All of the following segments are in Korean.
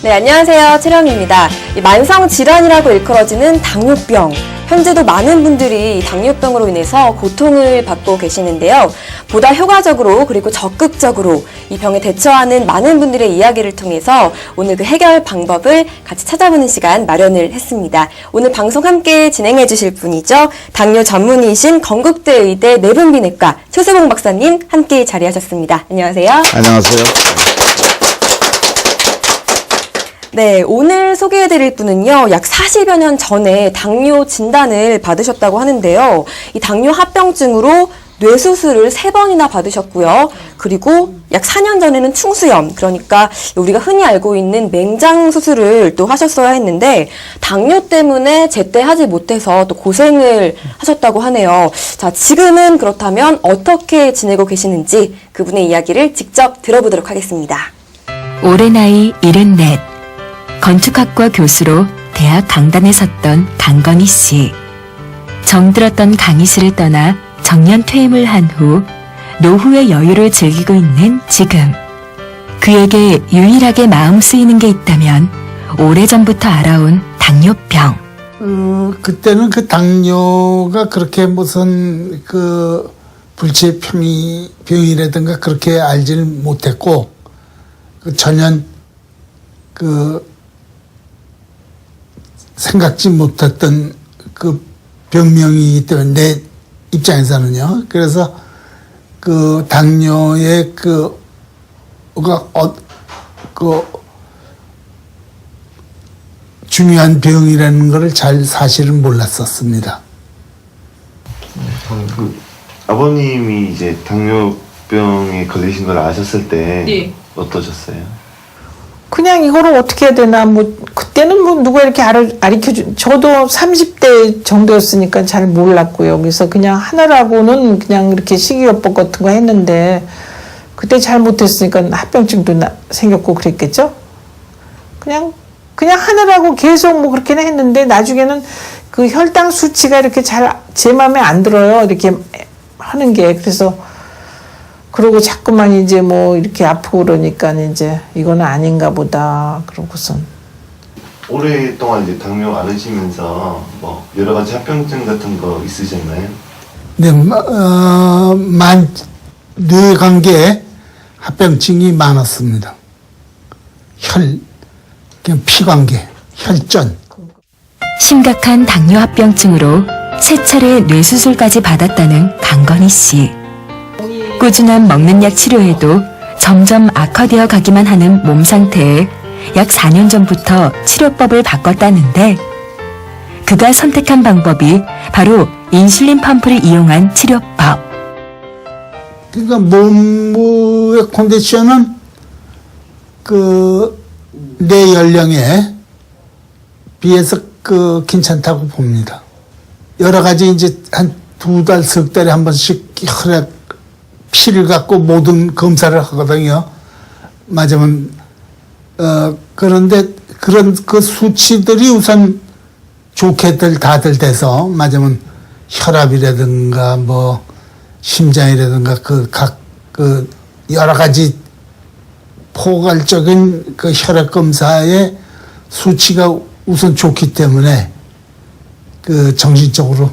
네, 안녕하세요. 채령입니다. 만성 질환이라고 일컬어지는 당뇨병. 현재도 많은 분들이 이 당뇨병으로 인해서 고통을 받고 계시는데요. 보다 효과적으로 그리고 적극적으로 이 병에 대처하는 많은 분들의 이야기를 통해서 오늘 그 해결 방법을 같이 찾아보는 시간 마련을 했습니다. 오늘 방송 함께 진행해 주실 분이죠. 당뇨 전문의이신 건국대 의대 내분비내과 최수봉 박사님 함께 자리하셨습니다. 안녕하세요. 안녕하세요. 네, 오늘 소개해드릴 분은요, 약 40여 년 전에 당뇨 진단을 받으셨다고 하는데요. 이 당뇨 합병증으로 뇌수술을 3번이나 받으셨고요. 그리고 약 4년 전에는 충수염, 그러니까 우리가 흔히 알고 있는 맹장 수술을 또 하셨어야 했는데, 당뇨 때문에 제때 하지 못해서 또 고생을 하셨다고 하네요. 자, 지금은 그렇다면 어떻게 지내고 계시는지 그분의 이야기를 직접 들어보도록 하겠습니다. 올해 나이 74. 건축학과 교수로 대학 강단에 섰던 강건희 씨. 정들었던 강의실을 떠나 정년 퇴임을 한 후 노후의 여유를 즐기고 있는 지금. 그에게 유일하게 마음 쓰이는 게 있다면 오래전부터 알아온 당뇨병. 그때는 그 당뇨가 그렇게 무슨 그 불치병이라든가 그렇게 알지를 못했고, 그 전혀 그 생각지 못했던 그 병명이기 때문에 내 입장에서는요. 그래서 그 당뇨의 그 중요한 병이라는 것을 잘 사실은 몰랐었습니다. 그 아버님이 이제 당뇨병에 걸리신 걸 아셨을 때 네. 어떠셨어요? 그냥 이거를 어떻게 해야 되나, 그때는 누가 이렇게 저도 30대 정도였으니까 잘 몰랐고요. 그래서 그냥 하느라고는 그냥 이렇게 식이요법 같은 거 했는데, 그때 잘 못했으니까 합병증도 생겼고 그랬겠죠? 그냥 하느라고 계속 그렇게는 했는데, 나중에는 그 혈당 수치가 이렇게 제 마음에 안 들어요. 이렇게 하는 게. 그래서, 그러고 자꾸만 이제 이렇게 아프고 그러니까 이제 이거는 아닌가 보다. 그러고선. 오랫동안 이제 당뇨 앓으시면서 여러 가지 합병증 같은 거 있으셨나요? 네, 뇌관계 합병증이 많았습니다. 그냥 피관계, 혈전. 심각한 당뇨 합병증으로 3차례 뇌수술까지 받았다는 강건희 씨. 꾸준한 먹는 약 치료에도 점점 악화되어 가기만 하는 몸 상태에 약 4년 전부터 치료법을 바꿨다는데, 그가 선택한 방법이 바로 인슐린 펌프를 이용한 치료법. 그러니까 몸의 컨디션은 내 연령에 비해서 괜찮다고 봅니다. 여러 가지 이제 한 2달, 3달에 한 번씩 피를 갖고 모든 검사를 하거든요. 맞으면, 그런데 그 수치들이 우선 좋게들 다들 돼서, 맞으면 혈압이라든가 심장이라든가 여러 가지 포괄적인 그 혈액 검사의 수치가 우선 좋기 때문에 정신적으로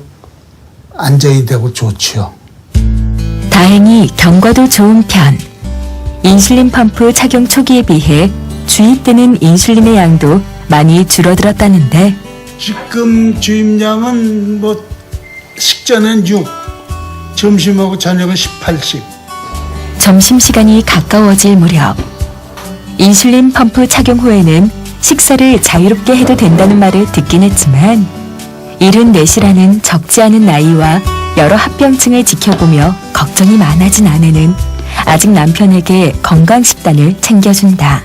안정이 되고 좋죠. 다행히 경과도 좋은 편. 인슐린 펌프 착용 초기에 비해 주입되는 인슐린의 양도 많이 줄어들었다는데, 지금 주입량은 식전엔 6, 점심하고 저녁은 18씩. 점심시간이 가까워질 무렵, 인슐린 펌프 착용 후에는 식사를 자유롭게 해도 된다는 말을 듣긴 했지만, 74이라는 적지 않은 나이와 여러 합병증을 지켜보며 걱정이 많아진 아내는 아직 남편에게 건강식단을 챙겨준다.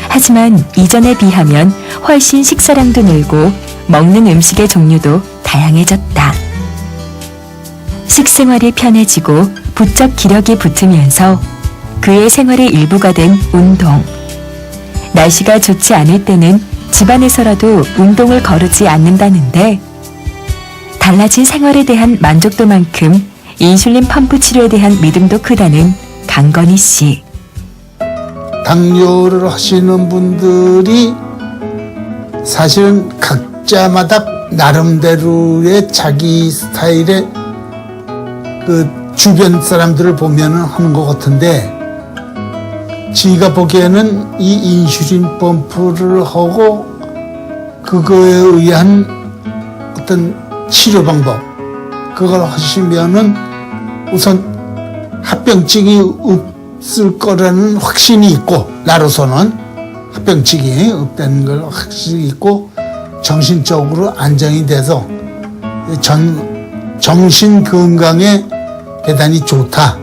하지만 이전에 비하면 훨씬 식사량도 늘고 먹는 음식의 종류도 다양해졌다. 식생활이 편해지고 부쩍 기력이 붙으면서 그의 생활의 일부가 된 운동. 날씨가 좋지 않을 때는 집안에서라도 운동을 거르지 않는다는데, 달라진 생활에 대한 만족도만큼 인슐린 펌프 치료에 대한 믿음도 크다는 강건희 씨. 당뇨를 하시는 분들이 사실은 각자마다 나름대로의 자기 스타일의 그 주변 사람들을 보면은 하는 것 같은데, 지가 보기에는 이 인슐린 펌프를 하고 그거에 의한 어떤 치료 방법, 그걸 하시면은 우선 합병증이 없을 거라는 확신이 있고, 나로서는 합병증이 없다는 걸 확신이 있고, 정신적으로 안정이 돼서 정신 건강에 대단히 좋다,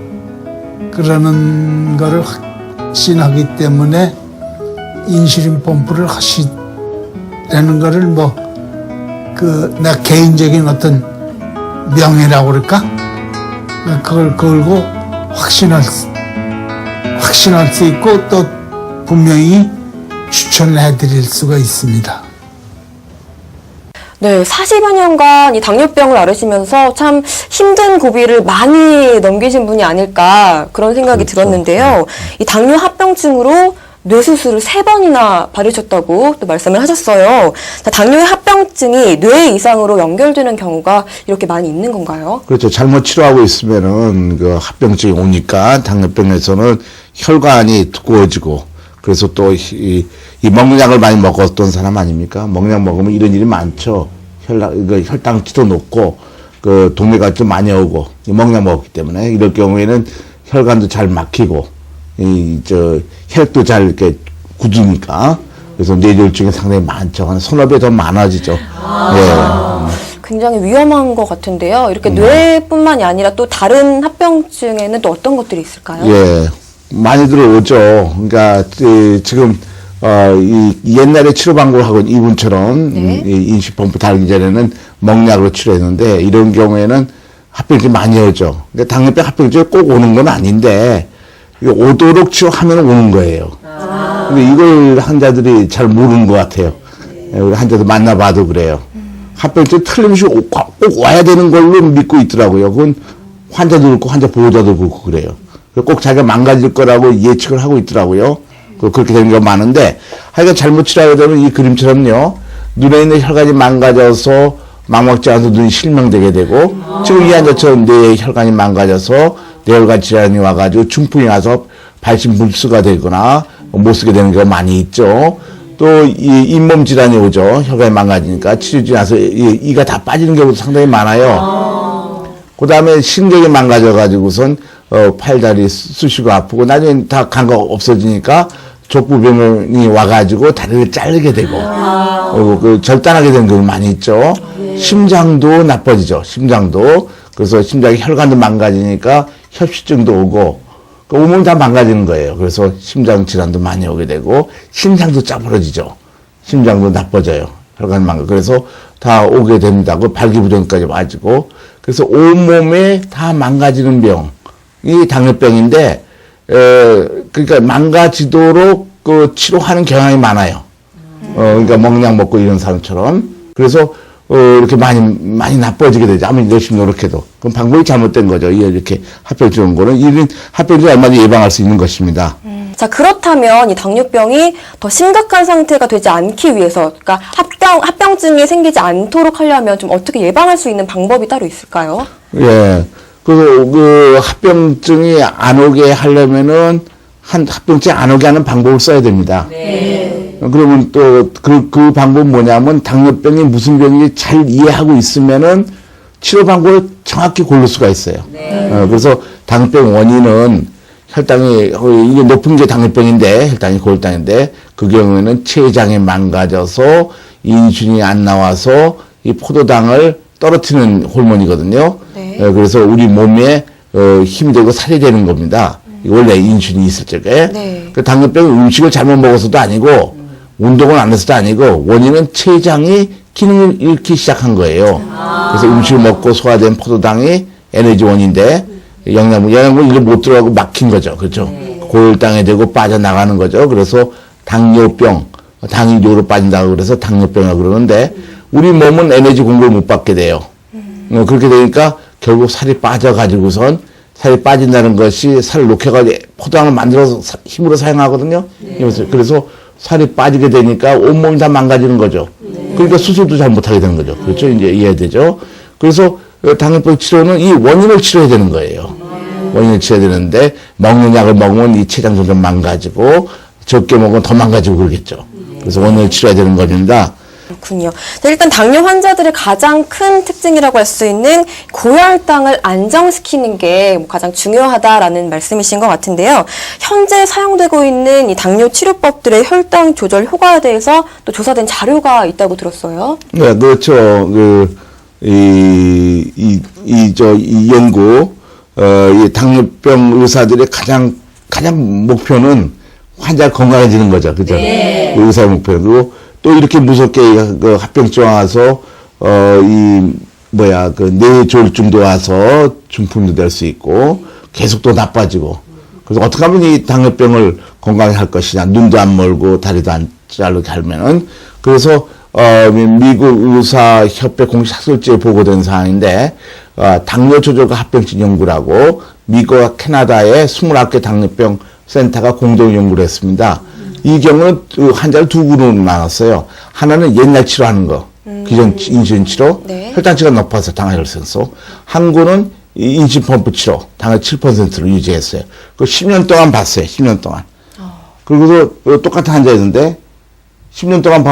그러는 거를 확신하기 때문에 인슐린 펌프를 하시라는 거를 나 개인적인 어떤 명예라고 그럴까? 그걸 걸고 확신할 수 있고, 또 분명히 추천을 해드릴 수가 있습니다. 네, 40여 년간 이 당뇨병을 앓으시면서 참 힘든 고비를 많이 넘기신 분이 아닐까, 그런 생각이 들었는데요. 이 당뇨 합병증으로 뇌수술을 3번이나 받으셨다고 또 말씀을 하셨어요. 자, 당뇨의 합병증이 뇌 이상으로 연결되는 경우가 이렇게 많이 있는 건가요? 그렇죠. 잘못 치료하고 있으면은 그 합병증이 오니까 당뇨병에서는 혈관이 두꺼워지고, 그래서 또 이 먹약을 많이 먹었던 사람 아닙니까? 먹약 먹으면 이런 일이 많죠. 혈당치도 높고, 그 동맥가 좀 많이 오고, 이 먹약 먹었기 때문에 이럴 경우에는 혈관도 잘 막히고, 혈액도 잘 이렇게 굳으니까, 그래서 뇌졸중이 상당히 많죠. 한 서너 배 더 많아지죠. 예. 굉장히 위험한 것 같은데요. 이렇게 뇌뿐만이 아니라 또 다른 합병증에는 또 어떤 것들이 있을까요? 예. 많이 들어오죠. 그러니까, 지금, 이 옛날에 치료 방법을 하고 이분처럼, 네. 인슐린 펌프 달기 전에는 먹약으로 치료했는데, 이런 경우에는 합병증이 많이 오죠. 근데 당뇨병 합병증이 꼭 오는 건 아닌데, 이거 오도록 치료하면 오는 거예요. 근데 이걸 환자들이 잘 모르는 것 같아요. 우리 환자들 만나봐도 그래요. 합병증 틀림없이 꼭 와야 되는 걸로 믿고 있더라고요. 그건 환자도 그렇고 환자 보호자도 그렇고 그래요. 꼭 자기가 망가질 거라고 예측을 하고 있더라고요. 그렇게 되는 경우가 많은데, 하여간 잘못 치료하게 되면 이 그림처럼요, 눈에 있는 혈관이 망가져서 망막지 안에서 눈이 실명되게 되고, 지금 이 환자처럼 뇌의 혈관이 망가져서 뇌혈관 질환이 와가지고 중풍이 와서 발심불수가 되거나 못 쓰게 되는 경우가 많이 있죠. 또 이 잇몸 질환이 오죠. 혈관이 망가지니까 치료지 나서 이가 다 빠지는 경우도 상당히 많아요. 그 다음에 신경이 망가져가지고선 팔다리 쑤시고 아프고, 나중에 다 감각 없어지니까 족부병이 와가지고 다리를 자르게 되고, 그 절단하게 되는 경우 많이 있죠. 심장도 나빠지죠. 심장도. 그래서 심장의 혈관도 망가지니까 협심증도 오고, 그 온몸 다 망가지는 거예요. 그래서 심장 질환도 많이 오게 되고, 심장도 짜부러지죠. 심장도 나빠져요. 혈관 망가. 그래서 다 오게 됩니다. 그 발기부전까지 와지고, 그래서 온몸에 다 망가지는 병. 이 당뇨병인데, 그러니까 망가지도록 그 치료하는 경향이 많아요. 그러니까 먹약 먹고 이런 사람처럼. 그래서, 이렇게 많이 나빠지게 되죠. 아무리 열심히 노력해도. 그럼 방법이 잘못된 거죠. 이렇게 합병증 온 거는. 이런 합병증을 얼마든지 예방할 수 있는 것입니다. 자, 그렇다면 이 당뇨병이 더 심각한 상태가 되지 않기 위해서, 그러니까 합병증이 생기지 않도록 하려면 좀 어떻게 예방할 수 있는 방법이 따로 있을까요? 예. 그 합병증이 안 오게 하려면은, 합병증이 안 오게 하는 방법을 써야 됩니다. 네. 그러면 또, 그 방법은 뭐냐면, 당뇨병이 무슨 병인지 잘 이해하고 있으면은, 치료 방법을 정확히 고를 수가 있어요. 네. 그래서 당뇨병 원인은 혈당이, 이게 높은 게 당뇨병인데, 혈당이 고혈당인데, 그 경우에는 췌장이 망가져서 인슐린이 안 나와서 이 포도당을 떨어뜨리는 호르몬이거든요. 네. 그래서 우리 몸에 힘이 되고 살이 되는 겁니다. 원래 인슐린이 있을 적에. 네. 그 당뇨병은 음식을 잘못 먹어서도 아니고, 운동을 안 해서도 아니고, 원인은 췌장이 기능을 잃기 시작한 거예요. 그래서 음식을 먹고 소화된 포도당이 에너지원인데, 영양분 이걸 못 들어가고 막힌 거죠. 그렇죠? 네. 고혈당이 되고 빠져나가는 거죠. 그래서 당뇨병, 당이 뇌로 빠진다고 그래서 당뇨병이라고 그러는데, 우리 몸은 에너지 공급을 못 받게 돼요. 그렇게 되니까 결국 살이 빠져가지고선 살이 빠진다는 것이 살을 녹여가지고 포도당을 만들어서 힘으로 사용하거든요. 그래서 살이 빠지게 되니까 온몸이 다 망가지는 거죠. 그러니까 수술도 잘 못하게 되는 거죠. 그렇죠? 이제 이해되죠? 그래서 당뇨병 치료는 이 원인을 치료해야 되는 거예요. 원인을 치료해야 되는데 먹는 약을 먹으면 이 췌장 점점 망가지고 적게 먹으면 더 망가지고 그러겠죠. 그래서 원인을 치료해야 되는 겁니다. 그렇군요. 자, 일단 당뇨 환자들의 가장 큰 특징이라고 할 수 있는 고혈당을 안정시키는 게 가장 중요하다라는 말씀이신 것 같은데요. 현재 사용되고 있는 이 당뇨 치료법들의 혈당 조절 효과에 대해서 또 조사된 자료가 있다고 들었어요. 네, 그렇죠. 이 연구, 이 당뇨병 의사들의 가장 목표는 환자가 건강해지는 거죠. 그죠? 네. 의사의 목표. 그리고 또 이렇게 무섭게 합병증 와서, 뇌졸중도 와서 중풍도 될 수 있고, 계속 또 나빠지고. 그래서 어떻게 하면 이 당뇨병을 건강히 할 것이냐. 눈도 안 멀고, 다리도 안 자르게 하면은. 그래서, 미국 의사협회 공식 학술지에 보고된 사항인데, 당뇨 조절과 합병증 연구라고, 미국과 캐나다의 29개 당뇨병 센터가 공동 연구를 했습니다. 이 경우는 환자를 두 그룹으로 나눴어요. 하나는 옛날 치료하는 거, 기존 인슐린 치료, 네. 혈당치가 높아서 당화혈색소. 한 구는 인슐린 펌프 치료, 당을 7%로 유지했어요. 그 10년 동안 봤어요. 10년 동안. 그리고서 똑같은 환자였는데 10년 동안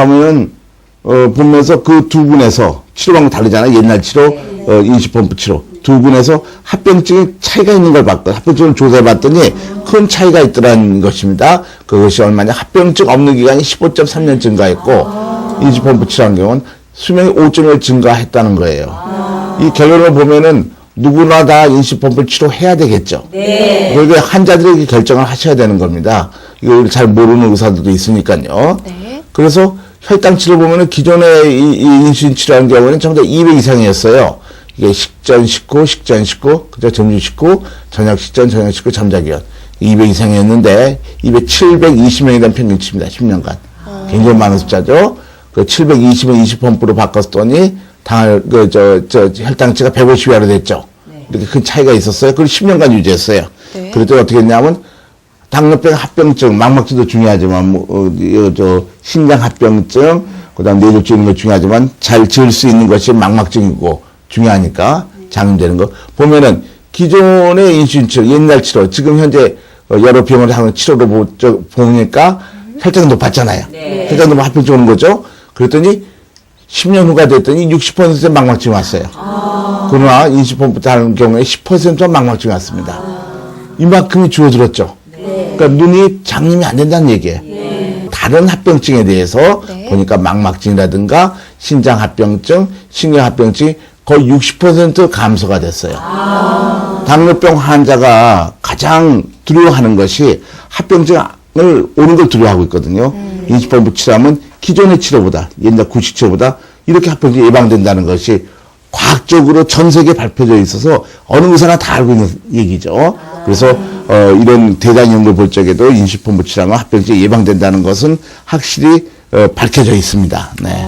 보면서 그 두 분에서 치료 방법 다르잖아요. 옛날 치료, 인슐린 펌프 치료. 두 분에서 합병증이 차이가 있는 걸 봤거든요. 합병증을 조사해 봤더니 큰 차이가 있더라는 것입니다. 그것이 얼마냐. 합병증 없는 기간이 15.3년 증가했고, 인슐린 펌프 치료한 경우는 수명이 5.1 증가했다는 거예요. 이 결론을 보면은 누구나 다 인슐린 펌프 치료해야 되겠죠. 그런데 환자들에게 결정을 하셔야 되는 겁니다. 이걸 잘 모르는 의사들도 있으니까요. 네. 그래서 혈당 치료 보면은 기존에 이 인슐린 치료한 경우는 전부 다 200 이상이었어요. 이게 식전 식후, 식전 식후, 그죠? 점심 식후, 저녁 식전, 저녁 식후, 잠자기전. 200 이상이었는데, 720명이 된 평균치입니다. 10년간. 굉장히 많은 숫자죠? 그 720을 20펌프로 바꿨더니, 혈당치가 150 이하로 됐죠? 이렇게 큰 차이가 있었어요. 그걸 10년간 유지했어요. 네. 그랬더니 어떻게 했냐면, 당뇨병 합병증, 망막증도 중요하지만, 신장 합병증, 그 다음 뇌졸중 이런 거 중요하지만, 잘 지을 수 있는 것이 망막증이고, 중요하니까 장염되는 거 보면은 기존의 인슐린 치료, 옛날 치료, 지금 현재 여러 병원을 하는 치료로 보니까 혈당이 높았잖아요. 네. 혈당 높아 합병증 오는 거죠. 그랬더니 10년 후가 됐더니 60%의 망막증이 왔어요. 그러나 인슐린 펌프 하는 경우에 10%만 망막증이 왔습니다. 이만큼이 줄어들었죠. 그러니까 눈이 장염이 안 된다는 얘기예요. 다른 합병증에 대해서 보니까 망막증이라든가 신장 합병증, 신경 합병증이 거의 60% 감소가 됐어요. 당뇨병 환자가 가장 두려워하는 것이 합병증을 오는 걸 두려워하고 있거든요. 인슐린 펌프 치료하면 기존의 치료보다, 옛날 구식 치료보다 이렇게 합병증이 예방된다는 것이 과학적으로 전 세계에 발표되어 있어서 어느 의사나 다 알고 있는 얘기죠. 그래서 이런 대단 연구를 볼 적에도 인슐린 펌프 치료하면 합병증이 예방된다는 것은 확실히 밝혀져 있습니다. 네.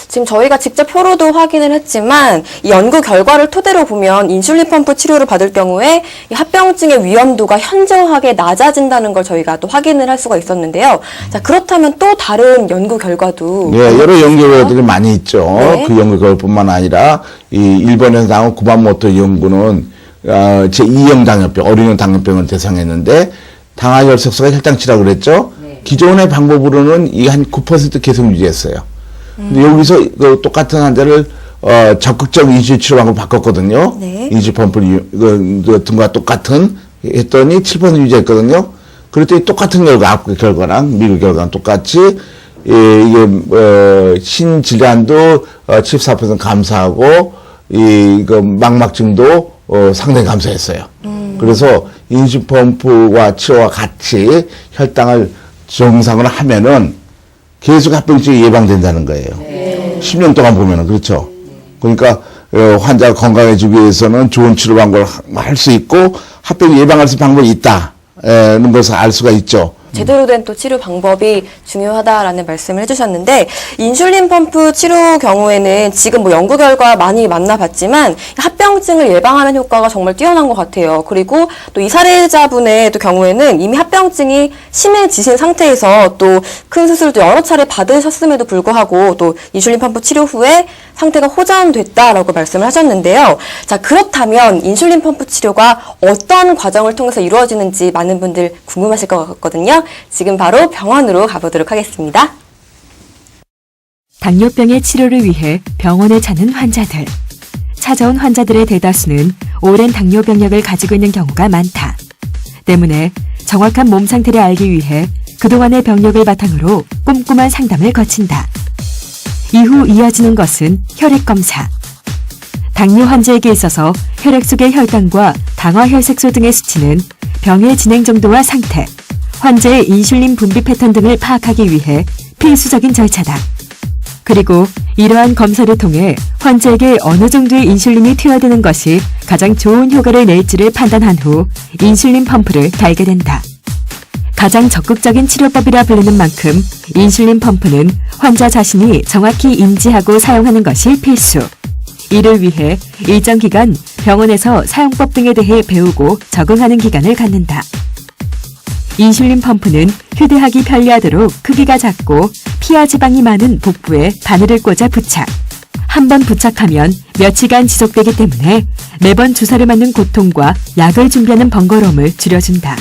지금 저희가 직접 표로도 확인을 했지만 이 연구 결과를 토대로 보면 인슐린 펌프 치료를 받을 경우에 이 합병증의 위험도가 현저하게 낮아진다는 걸 저희가 또 확인을 할 수가 있었는데요. 자, 그렇다면 또 다른 연구 결과도 네, 여러 연구 결과들이 많이 있죠. 네. 그 연구 결과뿐만 아니라 이 일본에서 나온 구마모토 연구는 제2형 당뇨병, 어린이용 당뇨병을 대상했는데 당화혈색소가 혈당치라고 그랬죠. 기존의 방법으로는 이게 한 9% 계속 유지했어요. 근데 여기서 그 똑같은 환자를 적극적 인슐린 치료 방법을 바꿨거든요. 네. 인슐린 펌프 등과 똑같은 했더니 7% 유지했거든요. 그랬더니 똑같은 결과랑 미국 결과랑 똑같이 이게 신질환도 74% 감소하고 망막증도 상당히 감소했어요. 그래서 인슐린 펌프와 치료와 같이 혈당을 정상으로 하면은 계속 합병증이 예방된다는 거예요. 10년 동안 보면은, 그렇죠. 그러니까, 환자가 건강해지기 위해서는 좋은 치료 방법을 할 수 있고, 합병 예방할 수 있는 방법이 있다는 것을 알 수가 있죠. 제대로 된 또 치료 방법이 중요하다라는 말씀을 해주셨는데, 인슐린 펌프 치료 경우에는 지금 뭐 연구 결과 많이 만나봤지만 합병증을 예방하는 효과가 정말 뛰어난 것 같아요. 그리고 또 이 사례자분의 또 경우에는 이미 합병증이 심해지신 상태에서 또 큰 수술도 여러 차례 받으셨음에도 불구하고 또 인슐린 펌프 치료 후에 상태가 호전됐다라고 말씀을 하셨는데요. 자, 그렇다면 인슐린 펌프 치료가 어떤 과정을 통해서 이루어지는지 많은 분들 궁금하실 것 같거든요. 지금 바로 병원으로 가보도록 하겠습니다. 당뇨병의 치료를 위해 병원에 찾는 환자들. 찾아온 환자들의 대다수는 오랜 당뇨 병력을 가지고 있는 경우가 많다. 때문에 정확한 몸 상태를 알기 위해 그동안의 병력을 바탕으로 꼼꼼한 상담을 거친다. 이후 이어지는 것은 혈액 검사. 당뇨 환자에게 있어서 혈액 속의 혈당과 당화혈색소 등의 수치는 병의 진행 정도와 상태, 환자의 인슐린 분비 패턴 등을 파악하기 위해 필수적인 절차다. 그리고 이러한 검사를 통해 환자에게 어느 정도의 인슐린이 투여되는 것이 가장 좋은 효과를 낼지를 판단한 후 인슐린 펌프를 달게 된다. 가장 적극적인 치료법이라 불리는 만큼 인슐린 펌프는 환자 자신이 정확히 인지하고 사용하는 것이 필수. 이를 위해 일정 기간 병원에서 사용법 등에 대해 배우고 적응하는 기간을 갖는다. 인슐린 펌프는 휴대하기 편리하도록 크기가 작고 피하 지방이 많은 복부에 바늘을 꽂아 부착. 한 번 부착하면 며칠간 지속되기 때문에 매번 주사를 맞는 고통과 약을 준비하는 번거로움을 줄여준다.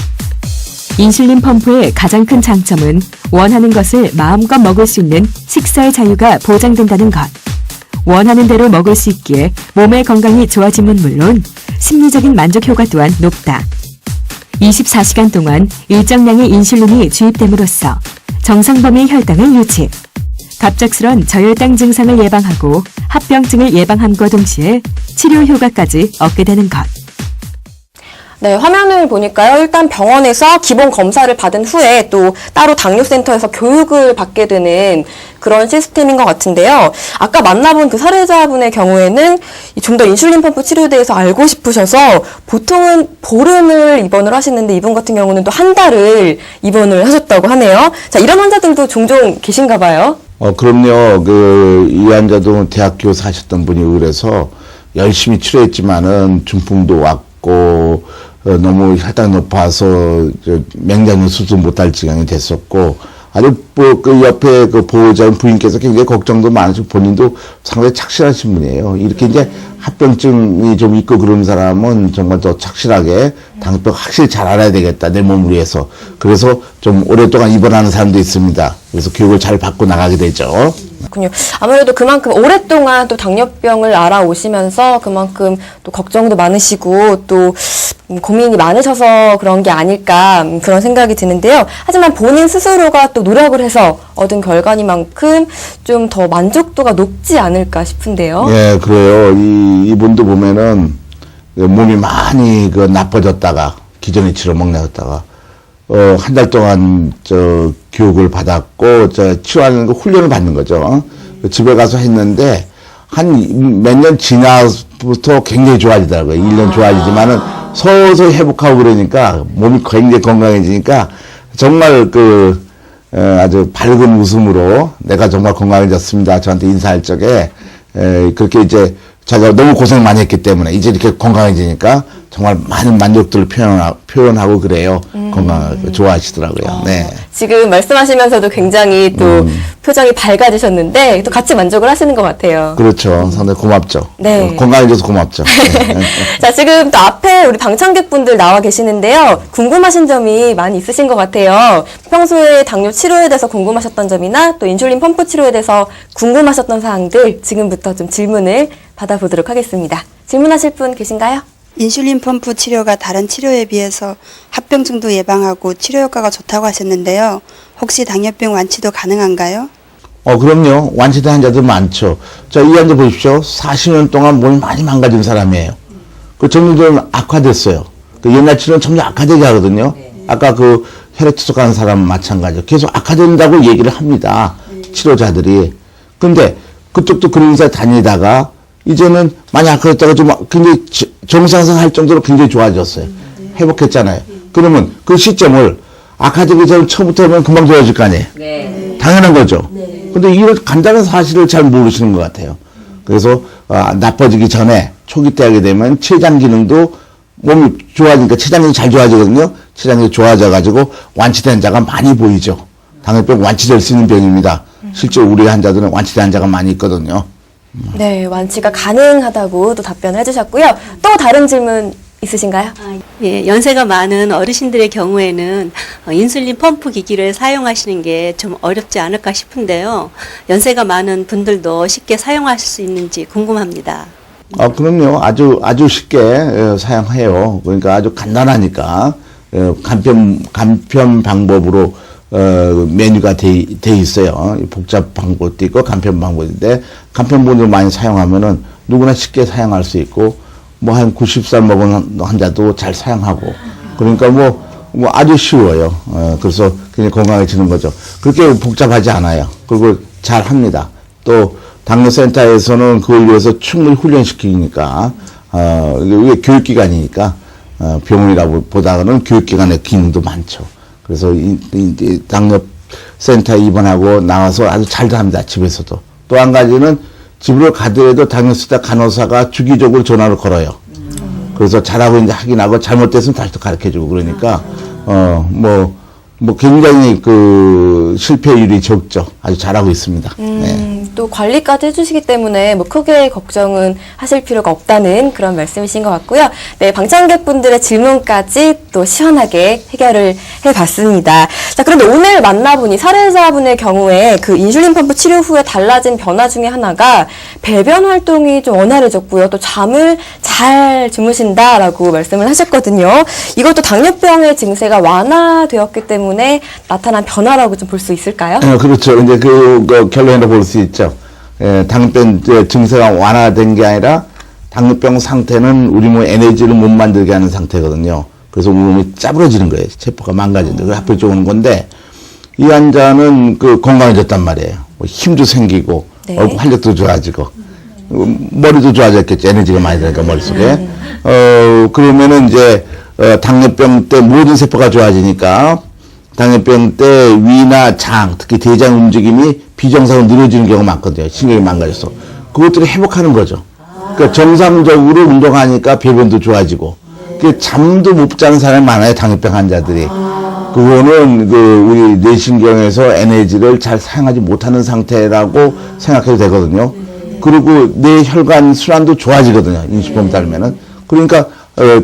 인슐린 펌프의 가장 큰 장점은 원하는 것을 마음껏 먹을 수 있는 식사의 자유가 보장된다는 것. 원하는 대로 먹을 수 있기에 몸의 건강이 좋아짐은 물론 심리적인 만족 효과 또한 높다. 24시간 동안 일정량의 인슐린이 주입됨으로써 정상 범위의 혈당을 유지, 갑작스런 저혈당 증상을 예방하고 합병증을 예방함과 동시에 치료 효과까지 얻게 되는 것. 네, 화면을 보니까요. 일단 병원에서 기본 검사를 받은 후에 또 따로 당뇨센터에서 교육을 받게 되는 그런 시스템인 것 같은데요. 아까 만나본 그 사례자분의 경우에는 좀 더 인슐린 펌프 치료에 대해서 알고 싶으셔서 보통은 보름을 입원을 하시는데 이분 같은 경우는 또 한 달을 입원을 하셨다고 하네요. 자, 이런 환자들도 종종 계신가 봐요. 그럼요. 이 환자도 대학교 사셨던 분이 그래서 열심히 치료했지만은 중풍도 왔고, 너무 혈당 높아서 맹장류 수술 못할 지경이 됐었고, 아주 그 옆에 그 보호자인 부인께서 굉장히 걱정도 많으시고 본인도 상당히 착실하신 분이에요. 이렇게 이제 합병증이 좀 있고 그런 사람은 정말 더 착실하게 당뇨병 확실히 잘 알아야 되겠다, 내 몸을 위해서. 그래서 좀 오랫동안 입원하는 사람도 있습니다. 그래서 교육을 잘 받고 나가게 되죠. 그렇군요. 아무래도 그만큼 오랫동안 또 당뇨병을 알아오시면서 그만큼 또 걱정도 많으시고 또 고민이 많으셔서 그런 게 아닐까 그런 생각이 드는데요. 하지만 본인 스스로가 또 노력을 해서 얻은 결과니만큼 좀 더 만족도가 높지 않을까 싶은데요. 예, 그래요. 이분도 보면은 몸이 많이 나빠졌다가 기존의 치료 먹냐였다가 한 달 동안 교육을 받았고 치료하는 거 훈련을 받는 거죠. 집에 가서 했는데 한 몇 년 지나부터 굉장히 좋아지더라고요. 1년 좋아지지만은 서서히 회복하고 그러니까 몸이 굉장히 건강해지니까 정말 아주 밝은 웃음으로 내가 정말 건강해졌습니다. 저한테 인사할 적에 그렇게 이제 자기가 너무 고생 많이 했기 때문에 이제 이렇게 건강해지니까 정말 많은 만족도를 표현하고 그래요. 건강하고 좋아하시더라고요. 네. 지금 말씀하시면서도 굉장히 또 표정이 밝아지셨는데 또 같이 만족을 하시는 것 같아요. 그렇죠. 상당히 고맙죠. 네. 건강해져서 고맙죠. 네. 자, 지금 또 앞에 우리 방청객분들 나와 계시는데요. 궁금하신 점이 많이 있으신 것 같아요. 평소에 당뇨 치료에 대해서 궁금하셨던 점이나 또 인슐린 펌프 치료에 대해서 궁금하셨던 사항들 지금부터 좀 질문을 받아보도록 하겠습니다. 질문하실 분 계신가요? 인슐린 펌프 치료가 다른 치료에 비해서 합병증도 예방하고 치료 효과가 좋다고 하셨는데요. 혹시 당뇨병 완치도 가능한가요? 그럼요. 완치된 환자들 많죠. 자, 이 환자 보십시오. 40년 동안 몸이 많이 망가진 사람이에요. 점점 악화됐어요. 옛날 치료는 점점 악화되게 하거든요. 아까 혈액 투석하는 사람 마찬가지로 계속 악화된다고 얘기를 합니다. 치료자들이. 근데 그쪽도 그런 의사 다니다가 이제는 많이 악화됐다가 좀 굉장히 정상화할 정도로 굉장히 좋아졌어요. 회복했잖아요. 그러면 그 시점을 악화되기 전 처음부터 하면 금방 좋아질 거 아니에요. 당연한 거죠. 근데 이런 간단한 사실을 잘 모르시는 것 같아요. 그래서 나빠지기 전에 초기 때 하게 되면 췌장 기능도 몸이 좋아지니까 췌장 기능이 잘 좋아지거든요. 췌장 기능이 좋아져가지고 완치된 자가 많이 보이죠. 당뇨병 완치될 수 있는 병입니다. 실제 우리 환자들은 완치된 환자가 많이 있거든요. 네, 완치가 가능하다고 또 답변을 해주셨고요. 또 다른 질문 있으신가요? 예, 연세가 많은 어르신들의 경우에는 인슐린 펌프 기기를 사용하시는 게 좀 어렵지 않을까 싶은데요. 연세가 많은 분들도 쉽게 사용하실 수 있는지 궁금합니다. 그럼요. 아주 쉽게 사용해요. 그러니까 아주 간단하니까 간편 방법으로 메뉴가 돼 있어요. 복잡 방법도 있고 간편 방법인데 간편본을 많이 사용하면은 누구나 쉽게 사용할 수 있고 뭐 한 90살 먹은 환자도 잘 사용하고 그러니까 뭐 아주 쉬워요. 그래서 그냥 건강해지는 거죠. 그렇게 복잡하지 않아요. 그리고 잘 합니다. 또 당뇨센터에서는 그걸 위해서 충분히 훈련시키니까 이게 교육기관이니까 병원이라고 보다는 교육기관의 기능도 많죠. 그래서 이 당뇨센터에 입원하고 나와서 아주 잘도 합니다. 집에서도. 또 한 가지는 집으로 가더라도 당뇨센터 간호사가 주기적으로 전화를 걸어요. 그래서 잘하고 이제 확인하고 잘못됐으면 다시 또 가르쳐주고 그러니까 굉장히 그 실패율이 적죠. 아주 잘하고 있습니다. 네. 또 관리까지 해주시기 때문에 뭐 크게 걱정은 하실 필요가 없다는 그런 말씀이신 것 같고요. 네, 방청객분들의 질문까지 또 시원하게 해결을 해봤습니다. 자, 그런데 오늘 만나보니 사례자분의 경우에 그 인슐린 펌프 치료 후에 달라진 변화 중에 하나가 배변 활동이 좀 원활해졌고요. 또 잠을 잘 주무신다라고 말씀을 하셨거든요. 이것도 당뇨병의 증세가 완화되었기 때문에 나타난 변화라고 좀 볼 수 있을까요? 그렇죠. 이제 그 결론으로 볼 수 있죠. 당뇨병 증세가 완화된 게 아니라 당뇨병 상태는 우리 몸에 에너지를 못 만들게 하는 상태거든요. 그래서 우리 몸이 짜부러지는 거예요. 세포가 망가진다. 그래서 합병증 오는 건데 이 환자는 그 건강해졌단 말이에요. 뭐 힘도 생기고 네. 얼굴 활력도 좋아지고 머리도 좋아졌겠죠. 에너지가 많이 들어가니까 머릿속에. 그러면은 이제 당뇨병 때 모든 세포가 좋아지니까 당뇨병 때 위나 장, 특히 대장 움직임이 비정상으로 느려지는 경우가 많거든요. 신경이 망가져서. 그것들을 회복하는 거죠. 그러니까 정상적으로 운동하니까 배변도 좋아지고. 잠도 못 자는 사람이 많아요. 당뇨병 환자들이. 그거는 우리 뇌신경에서 에너지를 잘 사용하지 못하는 상태라고 생각해도 되거든요. 그리고 뇌 혈관 순환도 좋아지거든요. 인슐린 따르면은. 그러니까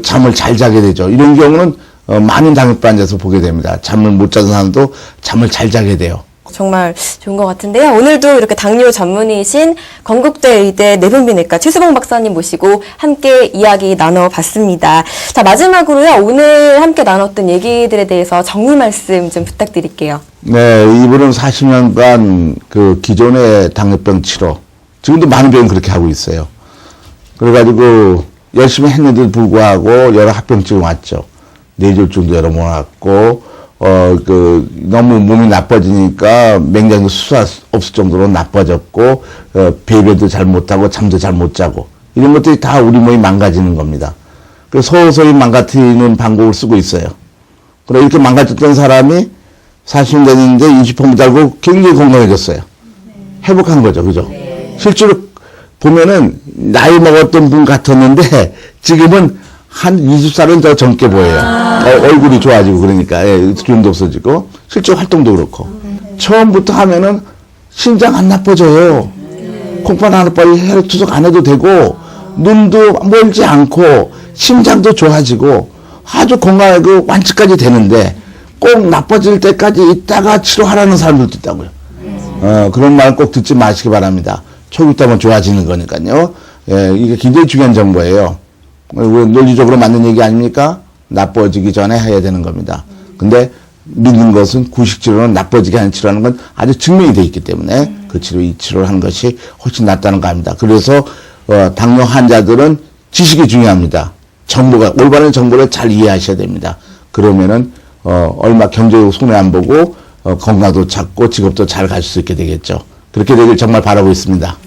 잠을 잘 자게 되죠. 이런 경우는 많은 당뇨병 환자에서 보게 됩니다. 잠을 못 자는 사람도 잠을 잘 자게 돼요. 정말 좋은 것 같은데요. 오늘도 이렇게 당뇨 전문의신 건국대 의대 내분비내과 최수봉 박사님 모시고 함께 이야기 나눠봤습니다. 자, 마지막으로요. 오늘 함께 나눴던 얘기들에 대해서 정리 말씀 좀 부탁드릴게요. 네, 이분은 40년간 그 기존의 당뇨병 치료, 지금도 많은 병원 그렇게 하고 있어요. 그래가지고 열심히 했는데도 불구하고 여러 합병증이 왔죠. 뇌졸중도 여러 번 왔고, 너무 몸이 나빠지니까 맹장도 수할 수 없을 정도로 나빠졌고, 배변도 잘 못하고, 잠도 잘 못 자고, 이런 것들이 다 우리 몸이 망가지는 겁니다. 그래서 서서히 망가뜨리는 방법을 쓰고 있어요. 그래, 이렇게 망가졌던 사람이 40년 됐는데 인슐린 달고 굉장히 건강해졌어요. 회복한 거죠. 그죠? 실제로 보면은 나이 먹었던 분 같았는데 지금은 한 20살은 더 젊게 보여요. 얼굴이 좋아지고 그러니까 기운도 없어지고 실제 활동도 그렇고 처음부터 하면은 신장 안 나빠져요. 콩팥 안 나빠지고 혈액 투석 안 해도 되고 눈도 멀지 않고 심장도 좋아지고 아주 건강하고 완치까지 되는데 꼭 나빠질 때까지 있다가 치료하라는 사람들도 있다고요. 그런 말 꼭 듣지 마시기 바랍니다. 초기 때면 좋아지는 거니까요. 이게 굉장히 중요한 정보예요. 논리적으로 맞는 얘기 아닙니까? 나빠지기 전에 해야 되는 겁니다. 근데 믿는 것은 구식치료는 나빠지게 하는 치료하는 건 아주 증명이 되어 있기 때문에 그 치료, 이 치료를 하는 것이 훨씬 낫다는 거 압니다. 그래서 당뇨 환자들은 지식이 중요합니다. 정보가, 올바른 정보를 잘 이해하셔야 됩니다. 그러면은 얼마 경제적으로 손해 안 보고 건강도 찾고 직업도 잘 가실 수 있게 되겠죠. 그렇게 되길 정말 바라고 있습니다.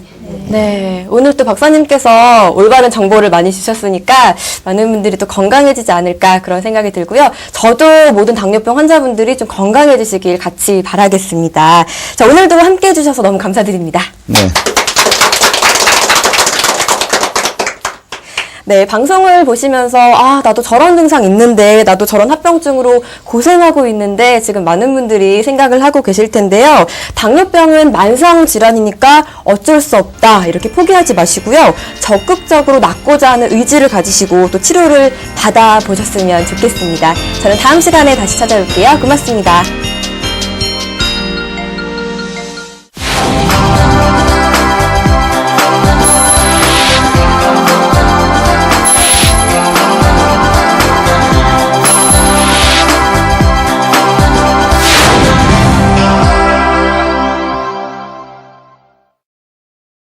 네, 오늘 또 박사님께서 올바른 정보를 많이 주셨으니까 많은 분들이 또 건강해지지 않을까 그런 생각이 들고요. 저도 모든 당뇨병 환자분들이 좀 건강해지시길 같이 바라겠습니다. 자, 오늘도 함께 해주셔서 너무 감사드립니다. 네. 네, 방송을 보시면서 아, 나도 저런 증상 있는데, 나도 저런 합병증으로 고생하고 있는데 지금 많은 분들이 생각을 하고 계실 텐데요. 당뇨병은 만성 질환이니까 어쩔 수 없다 이렇게 포기하지 마시고요. 적극적으로 낫고자 하는 의지를 가지시고 또 치료를 받아보셨으면 좋겠습니다. 저는 다음 시간에 다시 찾아올게요. 고맙습니다.